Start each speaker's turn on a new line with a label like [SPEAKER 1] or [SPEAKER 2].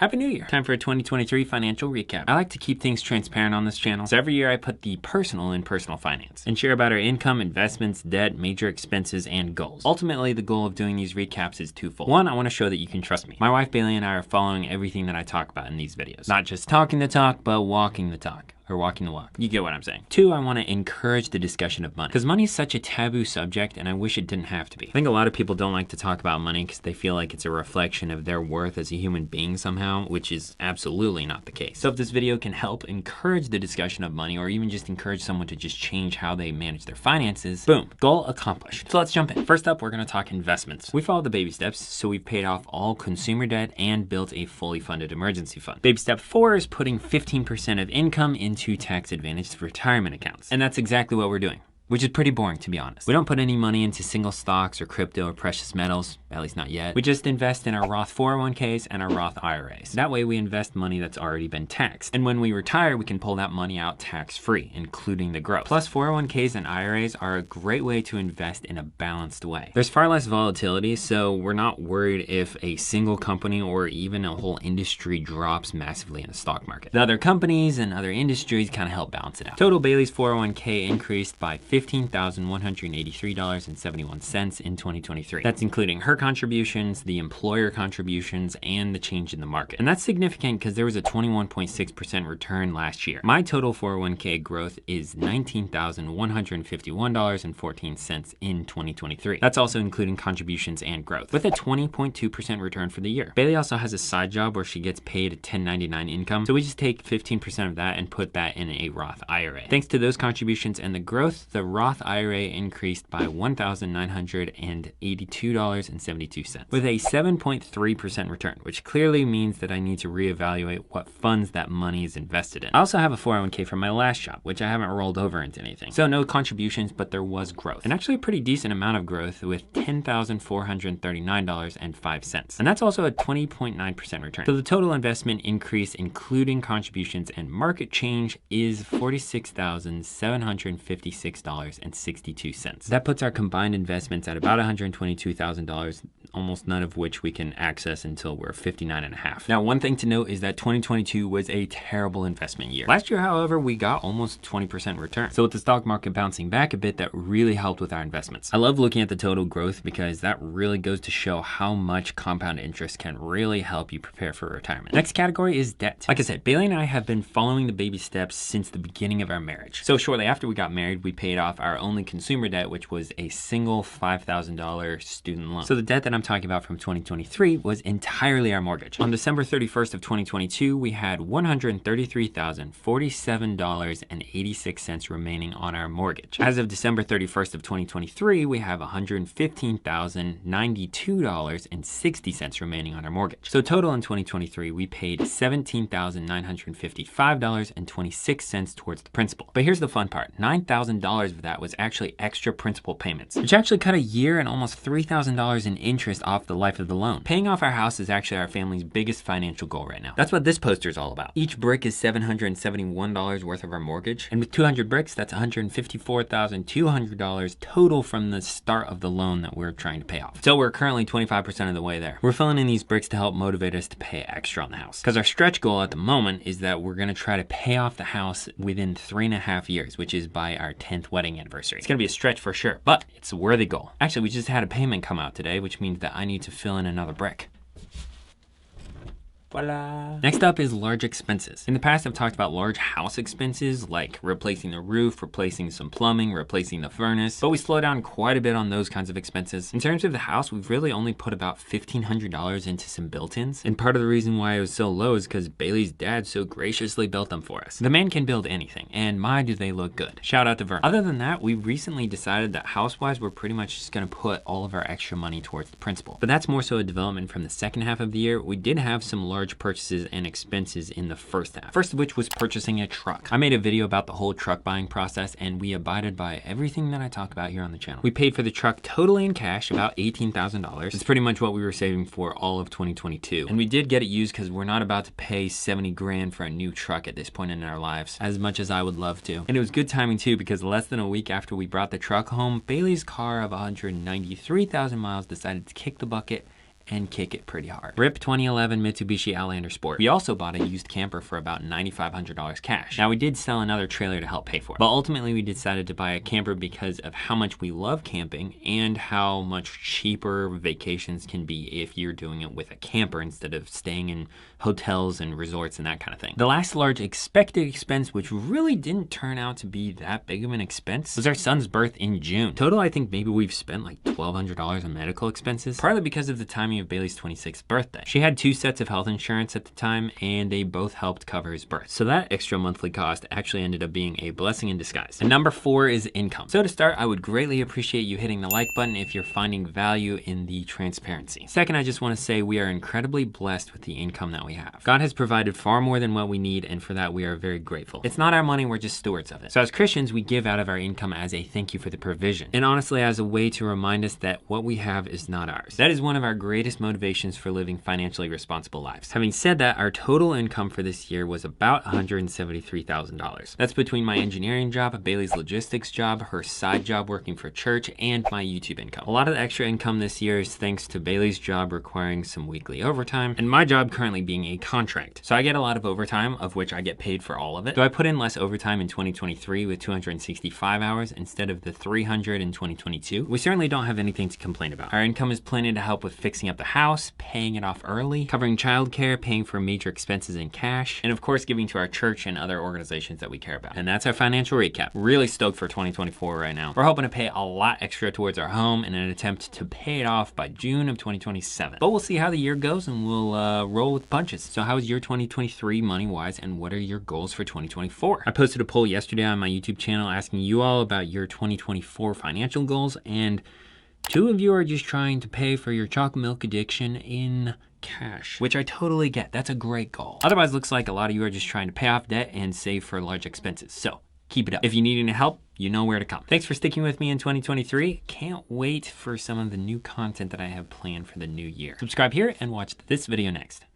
[SPEAKER 1] Happy New Year! Time for a 2023 financial recap. I like to keep things transparent on this channel, so every year I put the personal in personal finance and share about our income, investments, debt, major expenses, and goals. Ultimately, the goal of doing these recaps is twofold. One, I want to show that you can trust me. My wife Bailey and I are following everything that I talk about in these videos. Not just talking the talk, but walking the talk. Or walking the walk. You get what I'm saying. Two, I want to encourage the discussion of money. Because money is such a taboo subject, and I wish it didn't have to be. I think a lot of people don't like to talk about money because they feel like it's a reflection of their worth as a human being somehow, which is absolutely not the case. So if this video can help encourage the discussion of money, or even just encourage someone to just change how they manage their finances, boom, goal accomplished. So let's jump in. First up, we're going to talk investments. We followed the baby steps, so we've paid off all consumer debt and built a fully funded emergency fund. Baby step 4 is putting 15% of income into tax advantage retirement accounts. And that's exactly what we're doing, which is pretty boring, to be honest. We don't put any money into single stocks or crypto or precious metals, at least not yet. We just invest in our Roth 401ks and our Roth IRAs. That way we invest money that's already been taxed. And when we retire, we can pull that money out tax-free, including the growth. Plus, 401ks and IRAs are a great way to invest in a balanced way. There's far less volatility, so we're not worried if a single company or even a whole industry drops massively in the stock market. The other companies and other industries kind of help balance it out. Total Bailey's 401k increased by $15,183.71 in 2023. That's including her contributions, the employer contributions, and the change in the market. And that's significant because there was a 21.6% return last year. My total 401k growth is $19,151.14 in 2023. That's also including contributions and growth, with a 20.2% return for the year. Bailey also has a side job where she gets paid a 1099 income, so we just take 15% of that and put that in a Roth IRA. Thanks to those contributions and the growth, the Roth IRA increased by $1,982.72 with a 7.3% return, which clearly means that I need to reevaluate what funds that money is invested in. I also have a 401k from my last job, which I haven't rolled over into anything. So no contributions, but there was growth, and actually a pretty decent amount of growth with $10,439.05. And that's also a 20.9% return. So the total investment increase, including contributions and market change, is $46,756.62. That puts our combined investments at about $122,000, almost none of which we can access until we're 59 and a half. Now, one thing to note is that 2022 was a terrible investment year. Last year, however, we got almost 20% return. So with the stock market bouncing back a bit, that really helped with our investments. I love looking at the total growth because that really goes to show how much compound interest can really help you prepare for retirement. Next category is debt. Like I said, Bailey and I have been following the baby steps since the beginning of our marriage. So shortly after we got married, we paid off our only consumer debt, which was a single $5,000 student loan. So the debt that I'm talking about from 2023 was entirely our mortgage. On December 31st of 2022, we had $133,047.86 remaining on our mortgage. As of December 31st of 2023, we have $115,092.60 remaining on our mortgage. So total in 2023, we paid $17,955.26 towards the principal. But here's the fun part. $9,000 of that was actually extra principal payments, which actually cut a year and almost $3,000 in interest off the life of the loan. Paying off our house is actually our family's biggest financial goal right now. That's what this poster is all about. Each brick is $771 worth of our mortgage, and with 200 bricks, that's $154,200 total from the start of the loan that we're trying to pay off. So we're currently 25% of the way there. We're filling in these bricks to help motivate us to pay extra on the house, because our stretch goal at the moment is that we're going to try to pay off the house within 3.5 years, which is by our 10th wedding anniversary. It's going to be a stretch for sure, but it's a worthy goal. Actually, we just had a payment come out today, which means that I need to fill in another brick. Voila. Next up is large expenses. In the past, I've talked about large house expenses like replacing the roof, replacing some plumbing, replacing the furnace, but we slow down quite a bit on those kinds of expenses. In terms of the house, we've really only put about $1,500 into some built-ins. And part of the reason why it was so low is because Bailey's dad so graciously built them for us. The man can build anything, and my, do they look good. Shout out to Vern. Other than that, we recently decided that house-wise, we're pretty much just gonna put all of our extra money towards the principal. But that's more so a development from the second half of the year. We did have some large purchases and expenses in the first half. First of which was purchasing a truck. I made a video about the whole truck buying process, and we abided by everything that I talk about here on the channel. We paid for the truck totally in cash, about $18,000. It's pretty much what we were saving for all of 2022. And we did get it used because we're not about to pay 70 grand for a new truck at this point in our lives, as much as I would love to. And it was good timing too, because less than a week after we brought the truck home, Bailey's car of 193,000 miles decided to kick the bucket and kick it pretty hard. RIP 2011 Mitsubishi Outlander Sport. We also bought a used camper for about $9,500 cash. Now we did sell another trailer to help pay for it, but ultimately we decided to buy a camper because of how much we love camping and how much cheaper vacations can be if you're doing it with a camper instead of staying in hotels and resorts and that kind of thing. The last large expected expense, which really didn't turn out to be that big of an expense, was our son's birth in June. Total, I think maybe we've spent like $1,200 on medical expenses, partly because of the timing of Bailey's 26th birthday. She had 2 sets of health insurance at the time, and they both helped cover his birth. So that extra monthly cost actually ended up being a blessing in disguise. And number 4 is income. So to start, I would greatly appreciate you hitting the like button if you're finding value in the transparency. Second, I just want to say we are incredibly blessed with the income that we have. God has provided far more than what we need, and for that we are very grateful. It's not our money, we're just stewards of it. So as Christians, we give out of our income as a thank you for the provision, and honestly as a way to remind us that what we have is not ours. That is one of our greatest motivations for living financially responsible lives. Having said that, our total income for this year was about $173,000. That's between my engineering job, Bailey's logistics job, her side job working for church, and my YouTube income. A lot of the extra income this year is thanks to Bailey's job requiring some weekly overtime, and my job currently being a contract. So I get a lot of overtime, of which I get paid for all of it. So I put in less overtime in 2023 with 265 hours instead of the 300 in 2022. We certainly don't have anything to complain about. Our income is plenty to help with fixing up the house, paying it off early, covering childcare, paying for major expenses in cash, and of course giving to our church and other organizations that we care about. And that's our financial recap. Really stoked for 2024 right now. We're hoping to pay a lot extra towards our home in an attempt to pay it off by June of 2027. But we'll see how the year goes, and we'll roll with punches. So how is your 2023 money-wise, and what are your goals for 2024? I posted a poll yesterday on my YouTube channel asking you all about your 2024 financial goals, and 2 of you are just trying to pay for your chocolate milk addiction in cash, which I totally get. That's a great goal. Otherwise, looks like a lot of you are just trying to pay off debt and save for large expenses. So keep it up. If you need any help, you know where to come. Thanks for sticking with me in 2023. Can't wait for some of the new content that I have planned for the new year. Subscribe here and watch this video next.